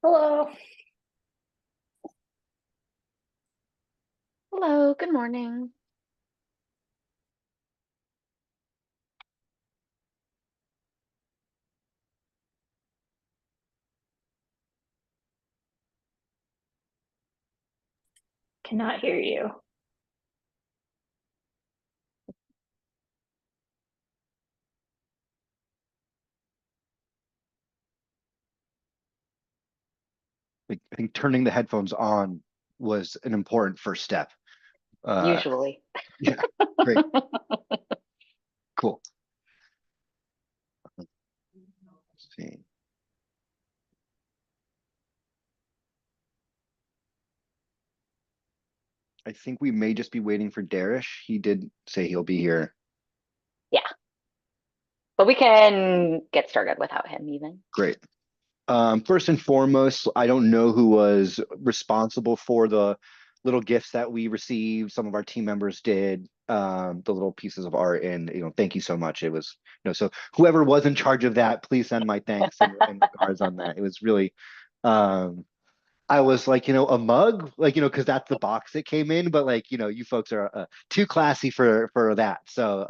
Hello. Hello, good morning. Cannot hear you. I think turning the headphones on was an important first step. Uh, Usually. yeah, great, cool. Let's see. I think we may just be waiting for Darish. He did say he'll be here. Yeah, but we can get started without him even. Great. First and foremost, I don't know who was responsible for the little gifts that we received. Some of our team members did the little pieces of art, and thank you so much. It was, so whoever was in charge of that, please send my thanks and regards on that. It was really, um, I was like, a mug, like, because that's the box it came in, but like, you folks are too classy for that. So,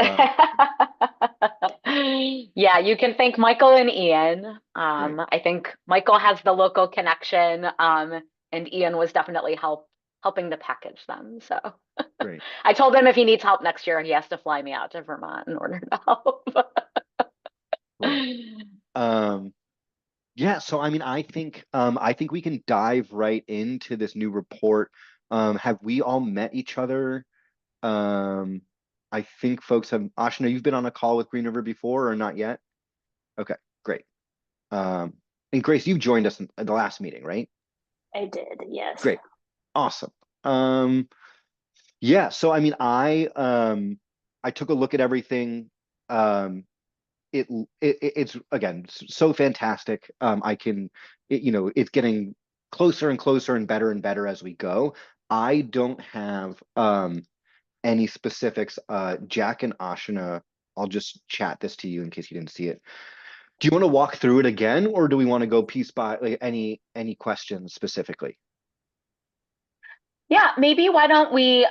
Yeah, you can thank Michael and Ian. great, I think Michael has the local connection, and Ian was definitely helping to package them. So great. I told him if he needs help next year, he has to fly me out to Vermont in order to help. Cool. Um, Yeah, so I mean, I think we can dive right into this new report. Have we all met each other? Um, I think folks have. Ashna, you've been on a call with Green River before or not yet? Okay, great. Um, and Grace, you joined us in the last meeting, right? I did, yes. Great, awesome. Um, yeah, so I mean, I took a look at everything. Um, it's again so fantastic. I can, it's getting closer and closer and better as we go. I don't have any specifics. Jack and Ashina, I'll just chat this to you in case you didn't see it. Do you want to walk through it again, or do we want to go piece by like any questions specifically? Yeah, maybe why don't we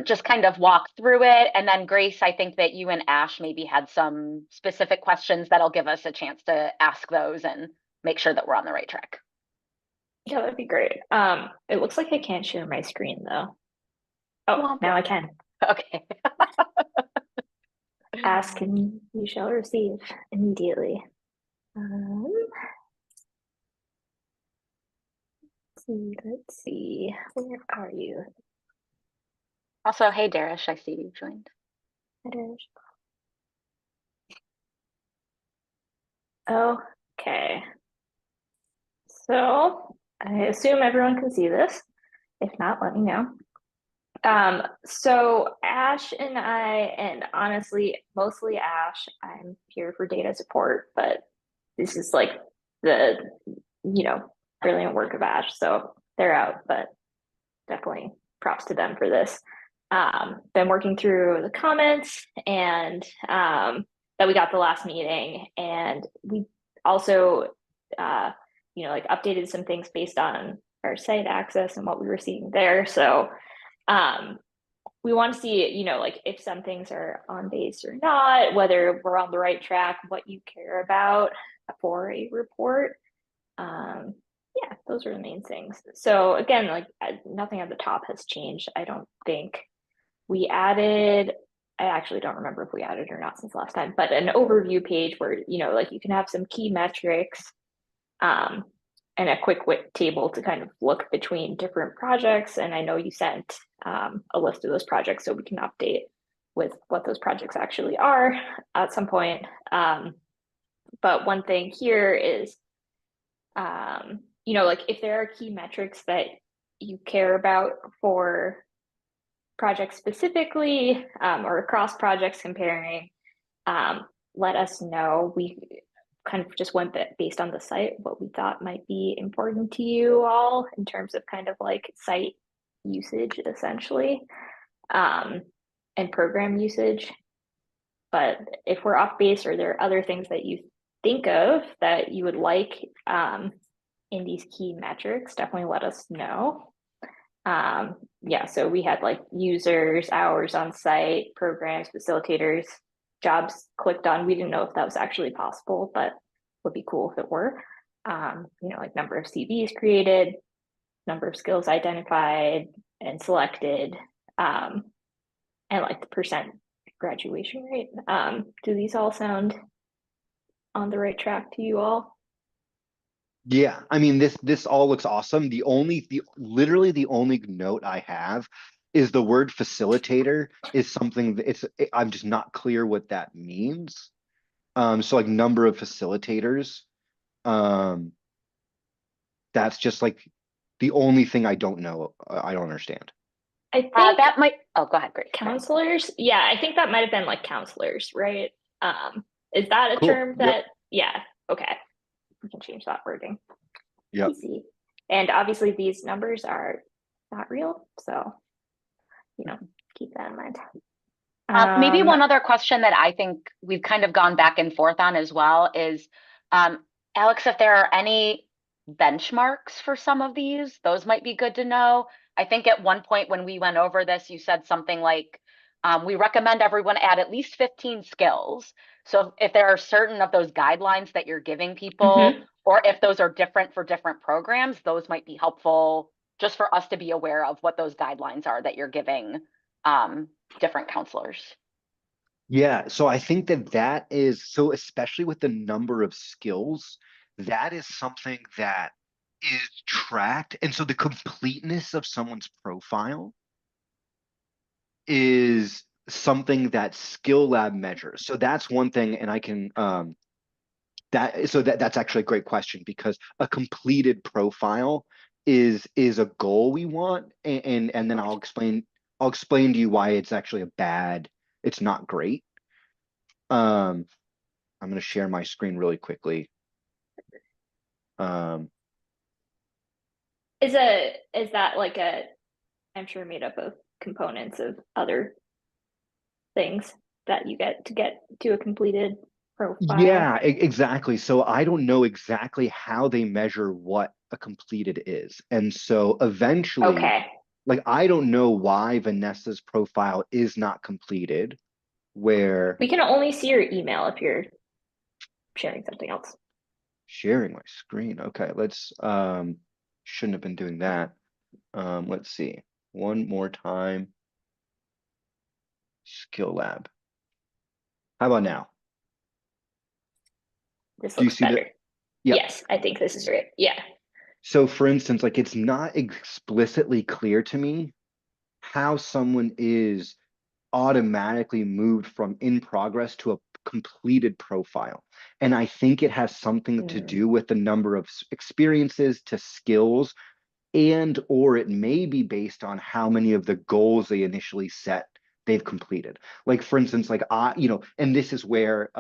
just kind of walk through it, and then Grace, I think that you and Ash maybe had some specific questions that'll give us a chance to ask those and make sure that we're on the right track. Yeah, that'd be great. It looks like I can't share my screen though. Oh, Womp now I womp. can. Okay. Ask and you shall receive immediately. Um, let's see. Where are you? Also, hey Darish, I see you joined. Okay. So I assume everyone can see this. If not, let me know. So Ash and I, and honestly, mostly Ash, I'm here for data support, but this is like the, you know, brilliant work of Ash. So they're out, but definitely props to them for this. Been working through the comments and that we got the last meeting, and we also, uh, like updated some things based on our site access and what we were seeing there. So um, we want to see, like if some things are on base or not, whether we're on the right track, what you care about for a report. Um, yeah, those are the main things. So again, like nothing at the top has changed. I don't think we added. I actually don't remember if we added or not since last time, but an overview page where like you can have some key metrics, um, and a quick table to kind of look between different projects. And I know you sent a list of those projects so we can update with what those projects actually are at some point. But one thing here is, like if there are key metrics that you care about for projects specifically, or across projects comparing, um, let us know. We kind of just went based on the site, what we thought might be important to you all in terms of kind of like site usage, essentially, um, and program usage. But if we're off base or there are other things that you think of that you would like, in these key metrics, definitely let us know. Yeah, so we had like users, hours on site, programs, facilitators, jobs clicked on. We didn't know if that was actually possible, but would be cool if it were. Like number of CVs created, number of skills identified and selected, and like the percent graduation rate. Do these all sound on the right track to you all? Yeah, I mean this all looks awesome. Literally the only note I have is the word facilitator is something that I'm just not clear what that means. So like number of facilitators. Um, that's just like the only thing I don't know. I don't understand. I think That might, oh, go ahead, Grace. counselors. Yeah, I think that might have been like counselors, right? Is that a Cool. term Yep. that, yeah, okay. We can change that wording. Yep. Easy. And obviously these numbers are not real, so keep that in mind. Maybe one other question that I think we've kind of gone back and forth on as well is, Alex, if there are any benchmarks for some of these, those might be good to know. I think at one point when we went over this, you said something like, we recommend everyone add at least 15 skills. So if there are certain of those guidelines that you're giving people, or if those are different for different programs, those might be helpful just for us to be aware of what those guidelines are that you're giving different counselors. Yeah, so I think that is so, especially with the number of skills, that is something that is tracked. And so the completeness of someone's profile is something that Skill Lab measures. So that's one thing, and I can that's actually a great question because a completed profile is a goal we want, and then I'll explain to you why it's actually it's not great. I'm going to share my screen really quickly. Is that like I'm sure made up of components of other things that you get to a completed profile? Yeah, exactly. So I don't know exactly how they measure what a completed is. And so eventually, Okay. like, I don't know why Vanessa's profile is not completed, where We can only see your email if you're sharing something else. sharing my screen. Okay, let's shouldn't have been doing that. Let's see. One more time. Skill Lab. How about now? This Do you looks see that? better. Yep. Yes, I think this is right. Yeah. So for instance, like it's not explicitly clear to me how someone is automatically moved from in progress to a completed profile. And I think it has something to do with the number of experiences to skills, and or it may be based on how many of the goals they initially set they've completed. Like for instance, like and this is where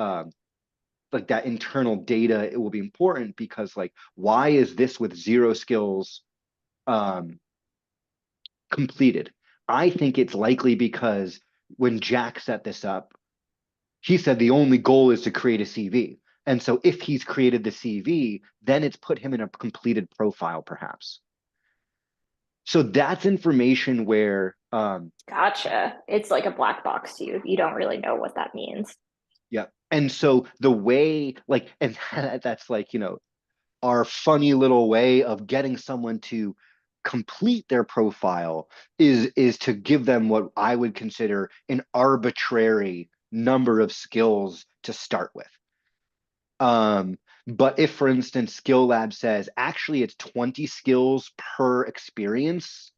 like that internal data, it will be important because like, why is this with 0 skills completed? I think it's likely because when Jack set this up, he said the only goal is to create a CV. And so if he's created the CV, then it's put him in a completed profile, perhaps. So that's information where Gotcha. It's like a black box to you. You don't really know what that means. yeah. And so the way like, and that's like, our funny little way of getting someone to complete their profile is to give them what I would consider an arbitrary number of skills to start with. But if, for instance, Skill Lab says actually it's 20 skills per experience,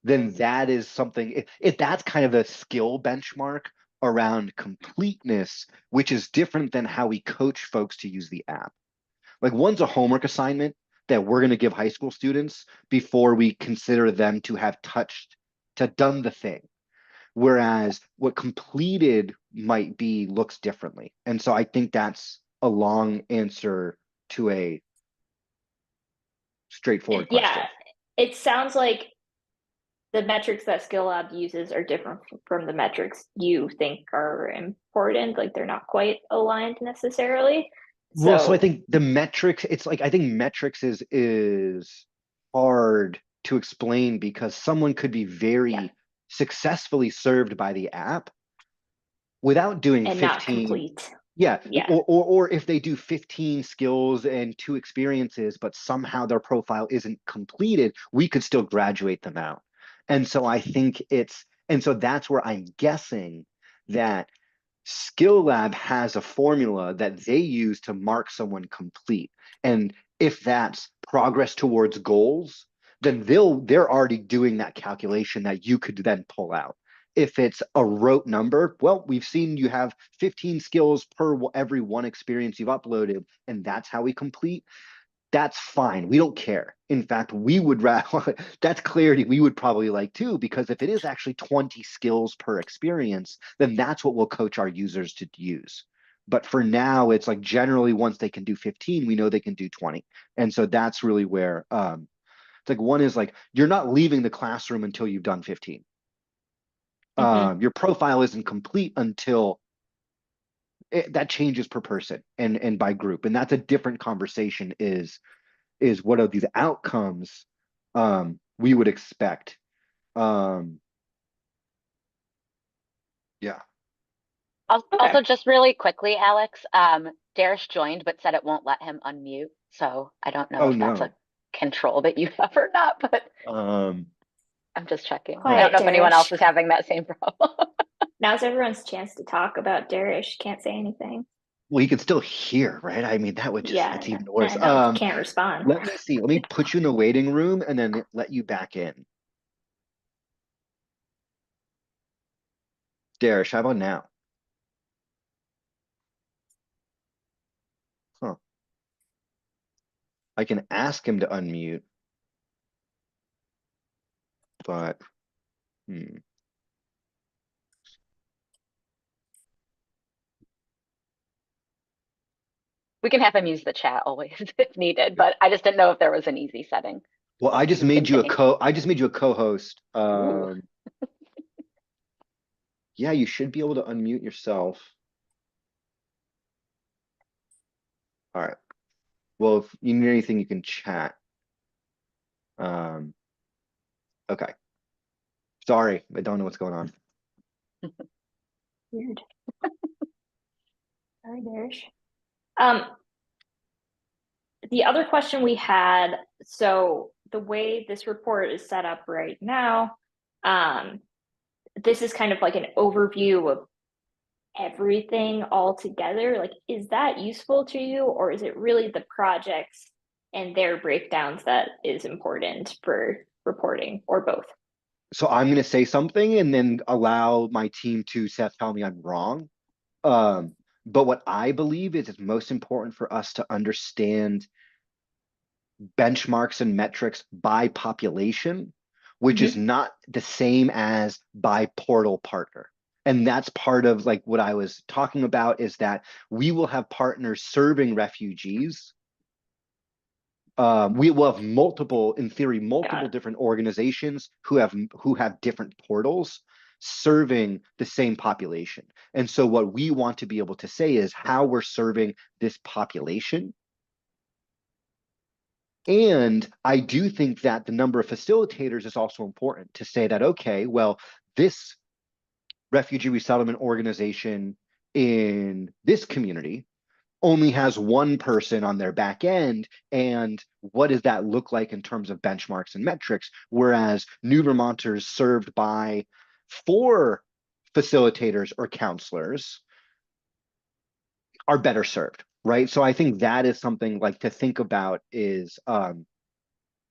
then that is something, if that's kind of a skill benchmark around completeness, which is different than how we coach folks to use the app. Like one's a homework assignment that we're going to give high school students before we consider them to have done the thing. Whereas what completed might be looks differently. And so I think that's a long answer to a straightforward question. Yeah, it sounds like the metrics that Skill Lab uses are different from the metrics you think are important. Like they're not quite aligned necessarily. Well, so I So, think the metrics, it's like I think metrics is hard to explain because someone could be yeah, very successfully served by the app without doing and not 15. complete. Yeah, Yeah, or if they do 15 skills and 2 experiences, but somehow their profile isn't completed, we could still graduate them out. And so I think and so that's where I'm guessing that Skill Lab has a formula that they use to mark someone complete. And if that's progress towards goals, then they're already doing that calculation that you could then pull out. If it's a rote number, well, we've seen you have 15 skills per every 1 experience you've uploaded, and that's how we complete. That's fine. We don't care. In fact, we would rather, that's clarity we would probably like too, because if it is actually 20 skills per experience, then that's what we'll coach our users to use. But for now, it's like generally once they can do 15, we know they can do 20. And so that's really where it's like one is like you're not leaving the classroom until you've done 15. Mhm. Your profile isn't complete until that changes per person and by group. And that's a different conversation is what are these outcomes we would expect. Um, yeah. okay. Also, just really quickly, Alex, Darish joined but said it won't let him unmute. So I don't know Oh if that's a no. control that you have or not, but Um, I'm just checking. I huh. don't Quiet, know if anyone else Darish. is having that same problem. Now's everyone's chance to talk about Darish. Can't say anything. Well, you can still hear, right? I mean, that would just Yeah, that's even I worse. know. Can't respond. Let me see. Let me put you in the waiting room and then let you back in. Darish, how about now? Huh. I can ask him to unmute, but hmm. We can have him use the chat always if needed, but I just didn't know if there was an easy setting Well, that you can change. I just made you a co-host. Ooh. Yeah, you should be able to unmute yourself. All right. Well, if you need anything, you can chat. Um, okay. Sorry, I don't know what's going on. Weird. Sorry, Darish. Um, the other question we had, so the way this report is set up right now, um, this is kind of like an overview of everything all together. Like, is that useful to you, or is it really the projects and their breakdowns that is important for reporting, or both? So I'm going to say something and then allow my team to tell me I'm wrong. Um, but what I believe is it's most important for us to understand benchmarks and metrics by population, which is Mm-hmm. not the same as by portal partner. And that's part of like what I was talking about is that we will have partners serving refugees. We will have multiple, in theory, Got multiple it. different organizations who have different portals serving the same population. And so what we want to be able to say is how we're serving this population. And I do think that the number of facilitators is also important to say that, okay, well, this refugee resettlement organization in this community only has one person on their back end. And what does that look like in terms of benchmarks and metrics? Whereas New Vermonters served by 4 facilitators or counselors are better served, right? So I think that is something like to think about is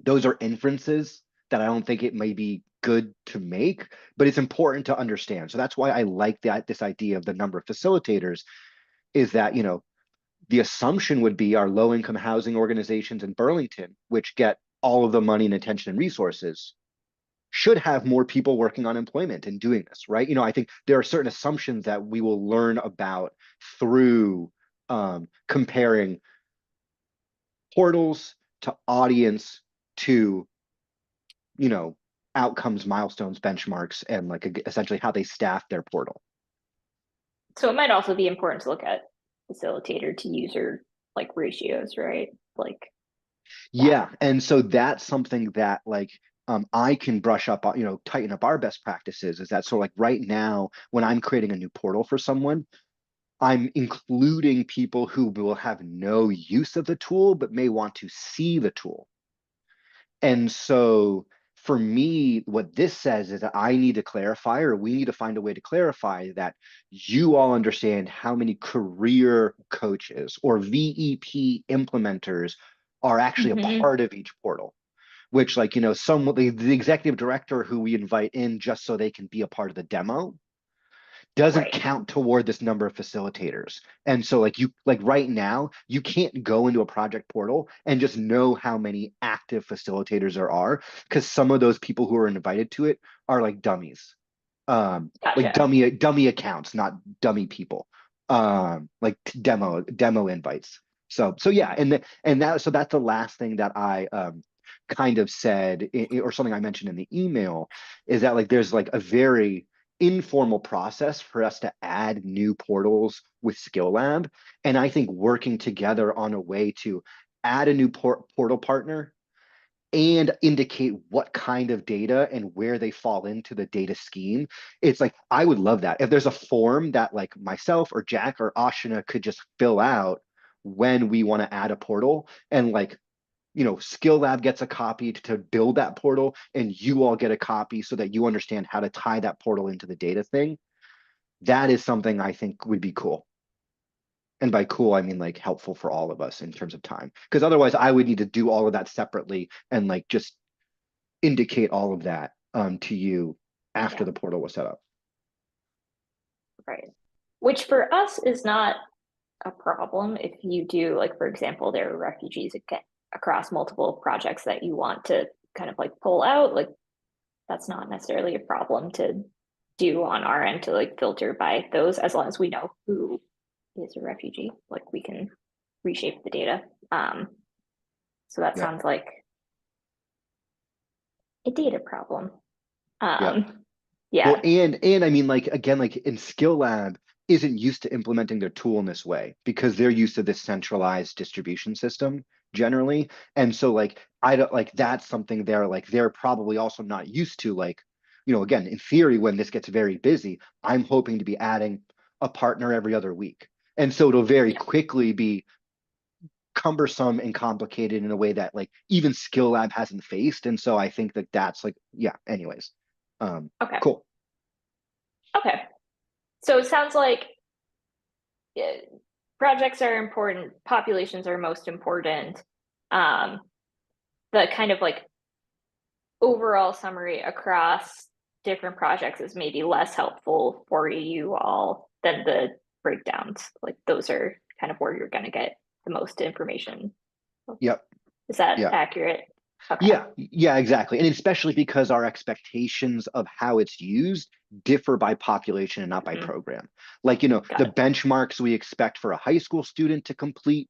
those are inferences that I don't think it may be good to make, but it's important to understand. So that's why I like that this idea of the number of facilitators is that, the assumption would be our low income housing organizations in Burlington, which get all of the money and attention and resources, should have more people working on employment and doing this, right? I think there are certain assumptions that we will learn about through comparing portals to audience to, you know, outcomes, milestones, benchmarks, and like essentially how they staff their portal. So it might also be important to look at facilitator to user like ratios, right? Like Yeah, and so that's something that like I can brush up on, tighten up our best practices. Is that so like right now when I'm creating a new portal for someone, I'm including people who will have no use of the tool but may want to see the tool. And so for me, what this says is that I need to clarify, or we need to find a way to clarify that you all understand how many career coaches or VEP implementers are actually a Mhm. part of each portal. Which, like, the executive director who we invite in just so they can be a part of the demo doesn't Right. count toward this number of facilitators. And so like right now, you can't go into a project portal and just know how many active facilitators there are, because some of those people who are invited to it are like dummies. Like Gotcha. dummy accounts, not dummy people. Like demo invites. So yeah, so that's the last thing that I kind of said, or something I mentioned in the email, is that like there's like a very informal process for us to add new portals with Skill Lab. And I think working together on a way to add a new portal partner and indicate what kind of data and where they fall into the data scheme. It's like, I would love that. If there's a form that like myself or Jack or Ashina could just fill out when we want to add a portal, and like, Skill Lab gets a copy to build that portal, and you all get a copy so that you understand how to tie that portal into the data thing. That is something I think would be cool. And by cool, I mean like helpful for all of us in terms of time. Because otherwise, I would need to do all of that separately and like just indicate all of that to you after Yeah. the portal was set up. Right. Which for us is not a problem if you do, like, for example, there are refugees again across multiple projects that you want to kind of like pull out. Like, that's not necessarily a problem to do on our end to like filter by those, as long as we know who is a refugee. Like, we can reshape the data. Um, so that Yep. sounds like a data problem. Yep. Well, Yeah, and I mean, like again, like in Skill Lab isn't used to implementing their tool in this way because they're used to this centralized distribution system generally. And so like I don't like that's something they're probably also not used to. Like, again, in theory, when this gets very busy, I'm hoping to be adding a partner every other week. And so it'll very yeah. quickly be cumbersome and complicated in a way that like even Skill Lab hasn't faced. And so I think that that's like, yeah, anyways. Okay. Cool. Okay. So it sounds like uh, projects are important, populations are most important. Um, the kind of like overall summary across different projects is maybe less helpful for you all than the breakdowns. Like, those are kind of where you're going to get the most information. Yep. Is that Yeah. accurate? Okay. Yeah, exactly. And especially because our expectations of how it's used differ by population and not by Mhm. program. Like, Got the it. benchmarks we expect for a high school student to complete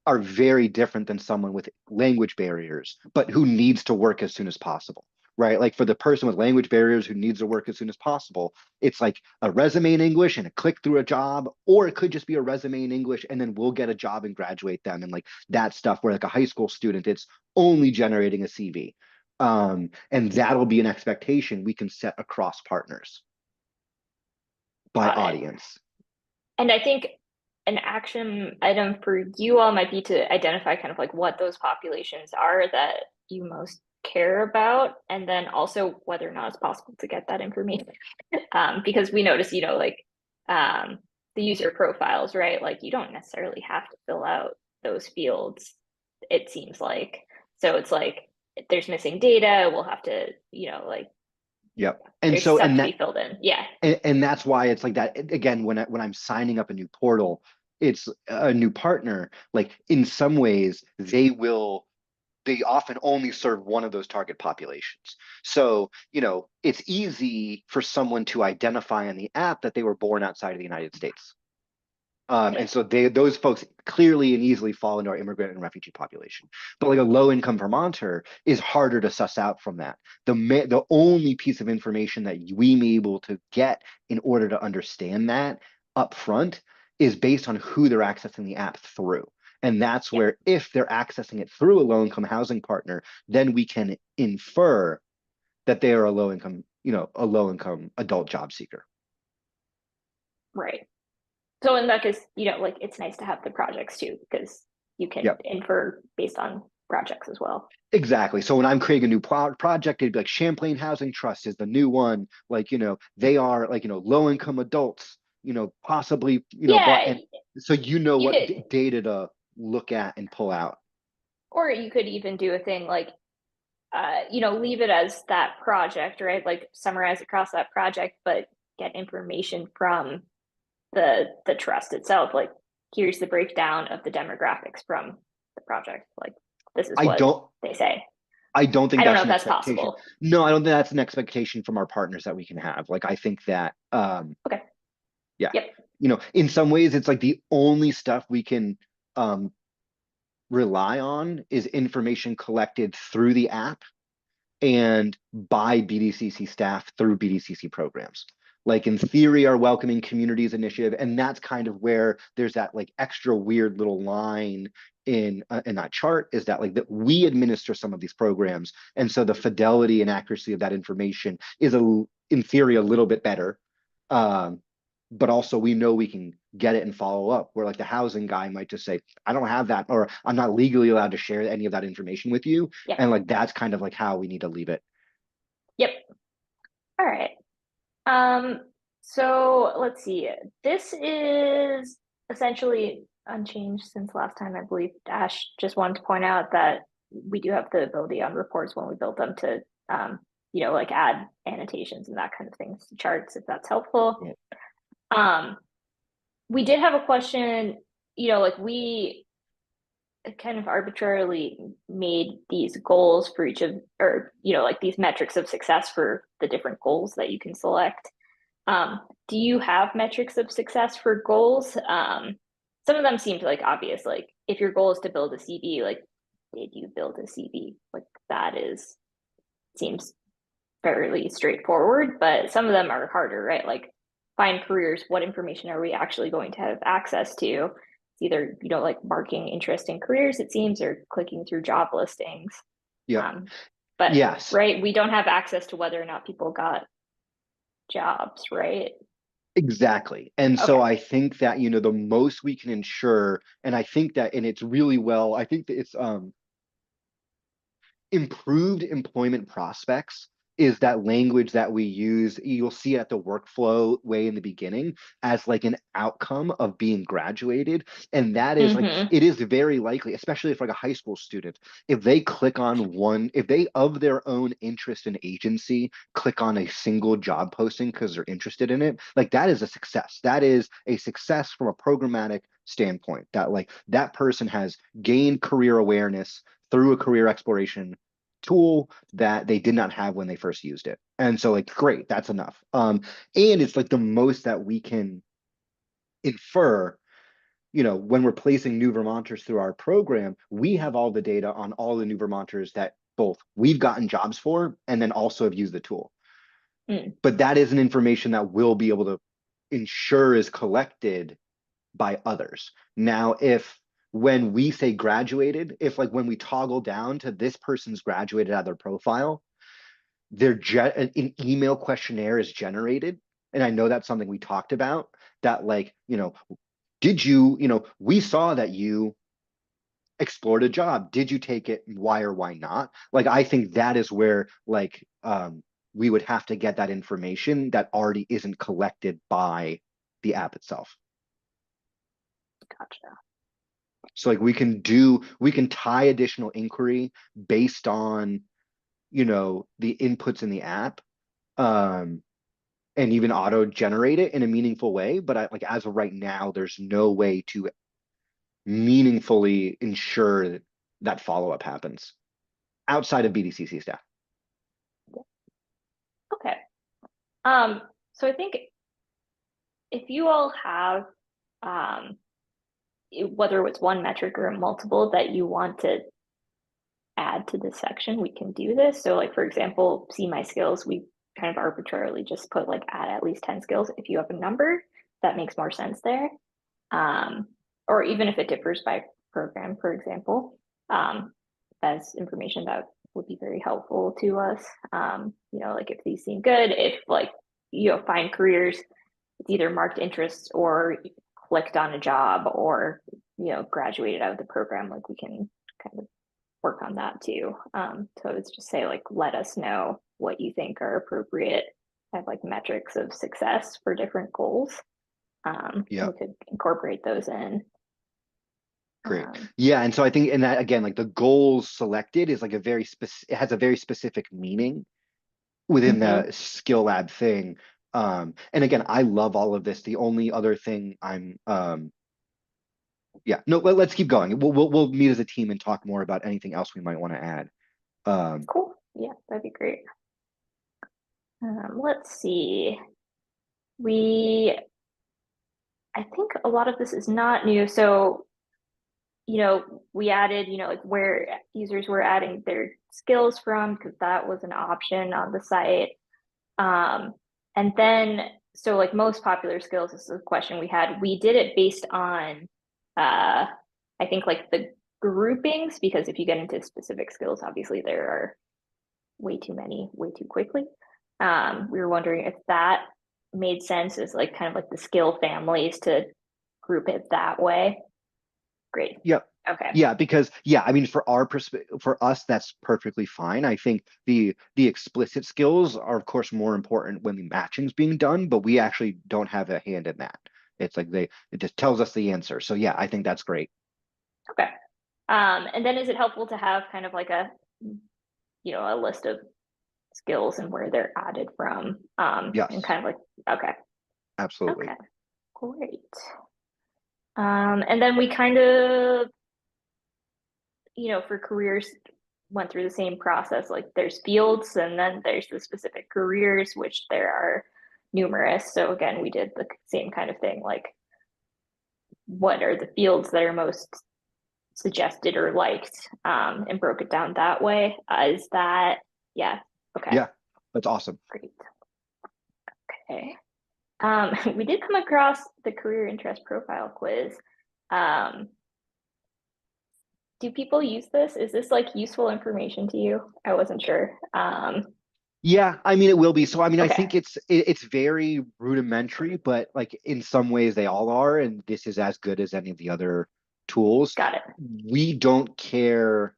are very different than someone with language barriers, but who needs to work as soon as possible, right? Like for the person with language barriers who needs to work as soon as possible, it's like a resume in English and a click through a job, or it could just be a resume in English and then we'll get a job and graduate them. And like that stuff where like a high school student, it's only generating a CV. And that'll be an expectation we can set across partners by Got it. audience. And I think an action item for you all might be to identify kind of like what those populations are that you most care about, and then also whether or not it's possible to get that information. Because we notice, like the user profiles, right? Like, you don't necessarily have to fill out those fields, it seems like. So it's like, if there's missing data, we'll have to, like, Yep. And there's so, stuff and to that, be filled in. Yeah. and that's why it's like that again when I'm signing up a new portal, it's a new partner. Like in some ways they often only serve one of those target populations. So it's easy for someone to identify in the app that they were born outside of the United States. And so those folks clearly and easily fall into our immigrant and refugee population. But like a low income Vermonter is harder to suss out from that. The only piece of information that we may be able to get in order to understand that up front is based on who they're accessing the app through. And that's Yep. where if they're accessing it through a low income housing partner, then we can infer that they are a low income, a low income adult job seeker. Right. So in that case, like it's nice to have the projects too, because you can Yep. infer based on projects as well. Exactly. So when I'm creating a new project, it'd be like Champlain Housing Trust is the new one. Like, they are like, low income adults, possibly, but, Yeah, and so, you what could, data to look at and pull out. or you could even do a thing like, leave it as that project, right? Like summarize across that project, but get information from the trust itself. Like, here's the breakdown of the demographics from the project. Like, this is I what don't, they say. I don't think I don't know that's if an that's expectation. possible. No, I don't think that's an expectation from our partners that we can have. Like, I think that, Okay. yeah, Yep. in some ways, it's like the only stuff we can, um, rely on is information collected through the app and by BDCC staff through BDCC programs. Like in theory, our Welcoming Communities initiative, and that's kind of where there's that like extra weird little line in that chart is that like that we administer some of these programs, and so the fidelity and accuracy of that information is in theory a little bit better. Um, but also we know we can get it and follow up where like the housing guy might just say, I don't have that, or I'm not legally allowed to share any of that information with you. Yep. And like that's kind of like how we need to leave it. Yep. All right. So let's see. This is essentially unchanged since last time. I believe Ash just wanted to point out that we do have the ability on reports when we build them to, like add annotations and that kind of things to charts if that's helpful. Yeah. We did have a question, like we kind of arbitrarily made these goals for each of, or, like these metrics of success for the different goals that you can select. Do you have metrics of success for goals? Some of them seemed like obvious, like if your goal is to build a CV, like did you build a CV? Like that seems fairly straightforward, but some of them are harder, right? Like find careers, what information are we actually going to have access to? It's either, like marking interest in careers, it seems, or clicking through job listings. Yep. But Yes. right, we don't have access to whether or not people got jobs, right? Exactly. And so Okay. I think that, the most we can ensure, and I think that, and it's really well, I think that it's improved employment prospects is that language that we use. You'll see at the workflow way in the beginning as like an outcome of being graduated. And that is like, Mm-hmm. it is very likely, especially if like a high school student, if they click on one, if they of their own interest and agency, click on a single job posting because they're interested in it, like that is a success. That is a success from a programmatic standpoint that like that person has gained career awareness through a career exploration tool that they did not have when they first used it. And so like, great, that's enough. And it's like the most that we can infer, when we're placing new Vermonters through our program, we have all the data on all the new Vermonters that both we've gotten jobs for and then also have used the tool. Mm. But that is an information that we'll be able to ensure is collected by others. Now, if when we say graduated, if like when we toggle down to this person's graduated out of their profile, an email questionnaire is generated. And I know that's something we talked about that like, did you, we saw that you explored a job. Did you take it? Why or why not? Like, I think that is where like we would have to get that information that already isn't collected by the app itself. Gotcha. So like we can tie additional inquiry based on, the inputs in the app, and even auto generate it in a meaningful way. But like as of right now, there's no way to meaningfully ensure that follow-up happens outside of BDCC staff. Okay. So I think if you all have, whether it's one metric or a multiple that you want to add to this section, we can do this. So like, for example, see my skills, we kind of arbitrarily just put like add at least 10 skills. If you have a number, that makes more sense there. Or even if it differs by program, for example. That's information that would be very helpful to us. Like if these seem good, if like, find careers, it's either marked interests or clicked on a job or, graduated out of the program, like we can kind of work on that too. So it's just say like, let us know what you think are appropriate, have like metrics of success for different goals. Yeah. We could incorporate those in. Great. Yeah. And so I think, and that again, like the goals selected is like it has a very specific meaning within the skill lab thing. And again, I love all of this. The only other thing yeah, no, let's keep going. We'll meet as a team and talk more about anything else we might want to add. Cool. Yeah, that'd be great. Let's see. I think a lot of this is not new. So, we added, like where users were adding their skills from, because that was an option on the site. And then, so like most popular skills, this is a question we had. We did it based on, I think like the groupings, because if you get into specific skills, obviously there are way too many, way too quickly. We were wondering if that made sense as like kind of like the skill families to group it that way. Great. Yep. Okay. Yeah, because I mean, for us, that's perfectly fine. I think the explicit skills are, of course, more important when the matching's being done, but we actually don't have a hand in that. It's like it just tells us the answer. So yeah, I think that's great. Okay. And then is it helpful to have kind of like a list of skills and where they're added from? Yes. And kind of like, okay. Absolutely. Okay. Great. And then we kind of, for careers went through the same process. Like there's fields and then there's the specific careers, which there are numerous. So again, we did the same kind of thing. Like what are the fields that are most suggested or liked, and broke it down that way. Is that, yeah. Okay. Yeah, that's awesome. Great. Okay. We did come across the career interest profile quiz. Do people use this? Is this like useful information to you? I wasn't sure. Yeah, I mean, it will be. So, I mean, I Okay. think it's very rudimentary, but like in some ways they all are, and this is as good as any of the other tools. Got it. We don't care.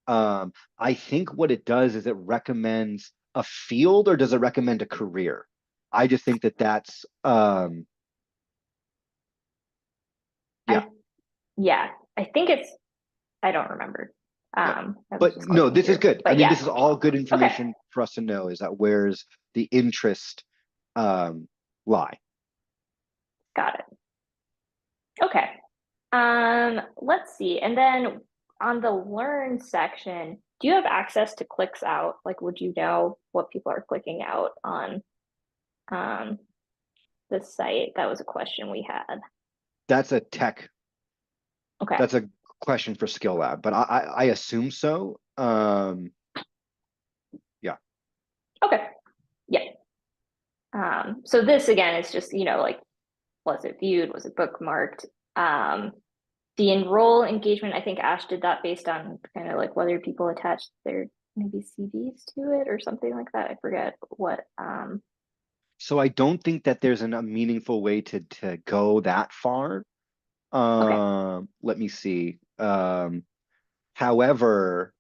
I think what it does is it recommends a field, or does it recommend a career? I just think that's yeah. Yeah, I think I don't remember. But no, this is good. I mean, yeah. this is all good information for us to know, is that where's the interest lie. Got it. Okay. Let's see. And then on the learn section, do you have access to clicks out? Like, would you know what people are clicking out on the site? That was a question we had. That's a tech. Okay. That's a question for Skill Lab, but I assume so. Yeah. Okay. Yeah. So this again is just, like, was it viewed? Was it bookmarked? The enroll engagement, I think Ash did that based on kind of like whether people attached their maybe CVs to it or something like that. I forget what. So I don't think that there's a meaningful way to go that far. Okay. Let me see. However,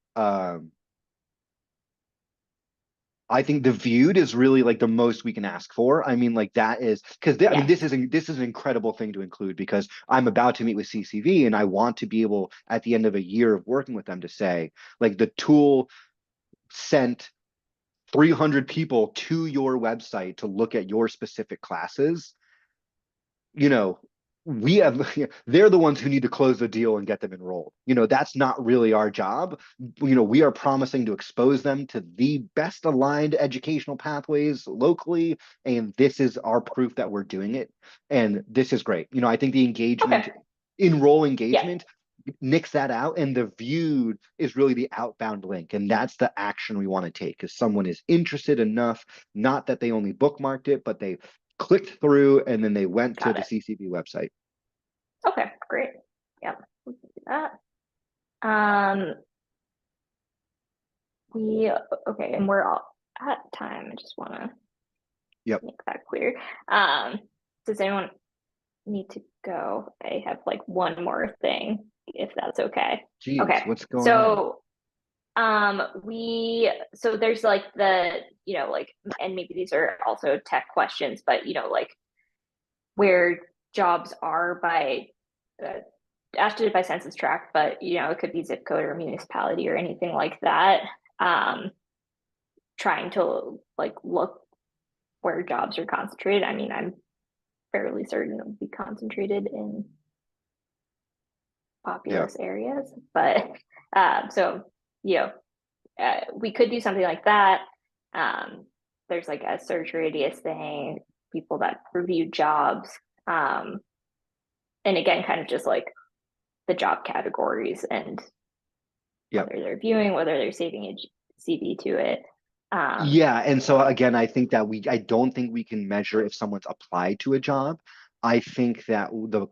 I think the viewed is really like the most we can ask for. I mean, like that is because I mean, this is an incredible thing to include, because I'm about to meet with CCV and I want to be able at the end of a year of working with them to say, like, the tool sent 300 people to your website to look at your specific classes. We have they're the ones who need to close the deal and get them enrolled. That's not really our job. We are promising to expose them to the best aligned educational pathways locally, and this is our proof that we're doing it, and this is great. I think the engagement, enroll engagement, nix that out, and the viewed is really the outbound link, and that's the action we want to take, because someone is interested enough, not that they only bookmarked it, but they clicked through and then they went to the CCV website. Okay, great. Yeah, that. Um, we, okay, and we're all at time. I just want to Yep. make that clear. Does anyone need to go? I have like one more thing, if that's okay. Geez, Okay, what's going on? so so there's like the, like, and maybe these are also tech questions, but like where jobs are by Ash did it by census tract, but it could be zip code or municipality or anything like that. Um, Trying to like look where jobs are concentrated. I mean, I'm fairly certain it'll be concentrated in Yeah. populous areas, but so you know, we could do something like that. There's like a search radius thing, people that review jobs, um, and again, kind of just like the job categories and Yep. whether they're viewing, whether they're saving a CV to it. Yeah, and so again, I think that I don't think we can measure if someone's applied to a job. I think that the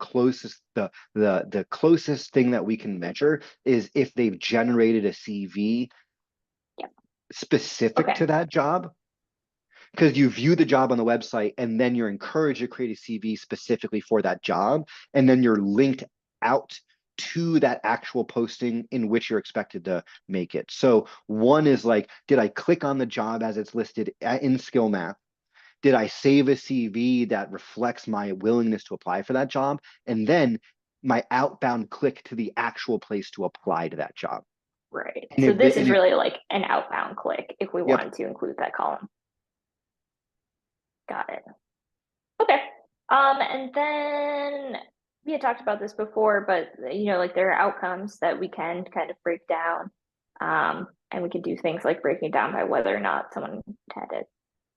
closest thing that we can measure is if they've generated a CV Yeah. specific Okay. to that job. Because you view the job on the website and then you're encouraged to create a CV specifically for that job, and then you're linked out to that actual posting in which you're expected to make it. So one is like, did I click on the job as it's listed in skill map? Did I save a CV that reflects my willingness to apply for that job? And then my outbound click to the actual place to apply to that job. Right. And So this and is really like an outbound click if we yep. wanted to include that column. Got it. Okay. And then we had talked about this before, but like there are outcomes that we can kind of break down. And we can do things like breaking down by whether or not someone had a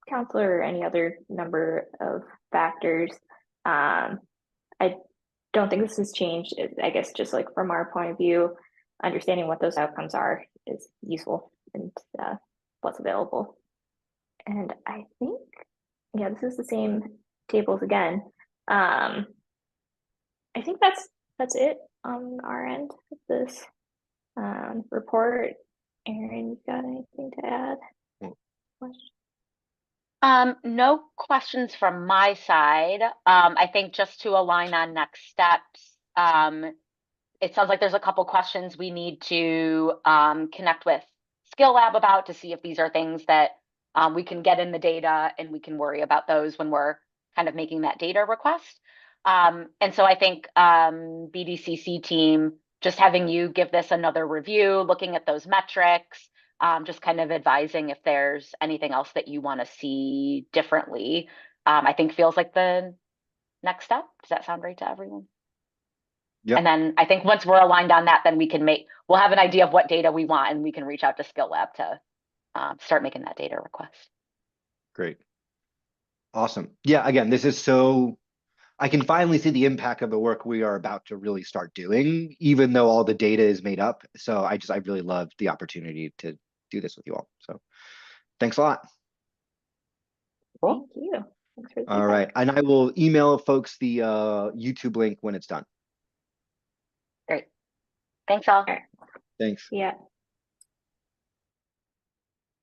counselor or any other number of factors. I don't think this has changed. I guess just like from our point of view, understanding what those outcomes are is useful and what's available. And I think, yeah, this is the same tables again. I think that's it on our end of this report. Aaron, you got anything to add? No questions from my side. I think just to align on next steps, it sounds like there's a couple questions we need to connect with Skill Lab about to see if these are things that we can get in the data, and we can worry about those when we're kind of making that data request. And so I think BDCC team, just having you give this another review, looking at those metrics, just kind of advising if there's anything else that you want to see differently, I think feels like the next step. Does that sound right to everyone? Yep. And then I think once we're aligned on that, then we'll have an idea of what data we want, and we can reach out to Skill Lab to start making that data request. Great. Awesome. Yeah, again, I can finally see the impact of the work we are about to really start doing, even though all the data is made up. So I really love the opportunity to do this with you all. So thanks a lot. Thank you. Thanks for the All feedback. right. And I will email folks the YouTube link when it's done. Great. Thanks all. All right. Thanks. Yeah.